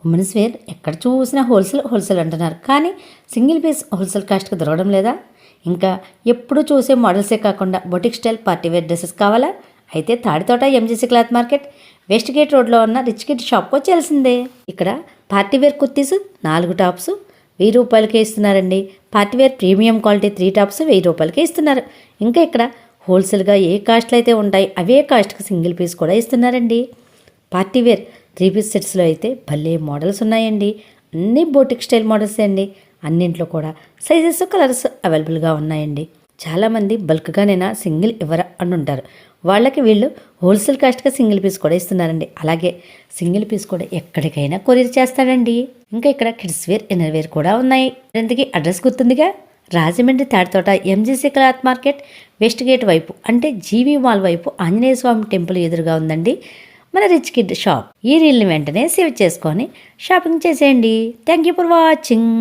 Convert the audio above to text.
Women's wear ఎక్కడ చూసినా wholesale అంటున్నారు, కానీ సింగిల్ పీస్ హోల్సేల్ కాస్ట్కి దొరకడం లేదా? ఇంకా ఎప్పుడు చూసే మోడల్సే కాకుండా boutique style party wear dresses కావాలా? అయితే Tadithota MGC cloth market west gate రోడ్లో ఉన్న రిచ్ కిడ్ షాప్కి వచ్చేయాల్సిందే. ఇక్కడ పార్టీవేర్ కుర్తీస్ 4 టాప్స్ 1000 రూపాయలకే ఇస్తున్నారండి. పార్టీవేర్ ప్రీమియం క్వాలిటీ 3 టాప్స్ 1000 రూపాయలకే ఇస్తున్నారు. ఇంకా ఇక్కడ హోల్సేల్గా ఏ కాస్ట్లు అయితే ఉంటాయి అవే కాస్ట్కి సింగిల్ పీస్ కూడా ఇస్తున్నారండి. పార్టీవేర్ 3 పీస్ సెట్స్లో అయితే భలే మోడల్స్ ఉన్నాయండి. అన్నీ బోటిక్ స్టైల్ మోడల్సే అండి. అన్నింట్లో కూడా సైజెస్ కలర్స్ అవైలబుల్గా ఉన్నాయండి. చాలామంది బల్క్గానైనా సింగిల్ ఇవ్వరా అని ఉంటారు. వాళ్ళకి వీళ్ళు హోల్సేల్ కాస్ట్గా సింగిల్ పీస్ కూడా ఇస్తున్నారండి. అలాగే సింగిల్ పీస్ కూడా ఎక్కడికైనా కొరియర్ చేస్తాడండి. ఇంకా ఇక్కడ కిడ్స్ వేర్ ఇన్నర్ వేర్ కూడా ఉన్నాయి. ఇంతకీ అడ్రస్ గుర్తుందిగా, Rajahmundry Taditota MGC cloth market west gate వైపు, అంటే జీవీ మాల్ వైపు ఆంజనేయ స్వామి టెంపుల్ ఎదురుగా ఉందండి మన రిచ్ కిడ్ షాప్. ఈ రీల్ని వెంటనే సేవ్ చేసుకొని షాపింగ్ చేసేయండి. Thank you for watching.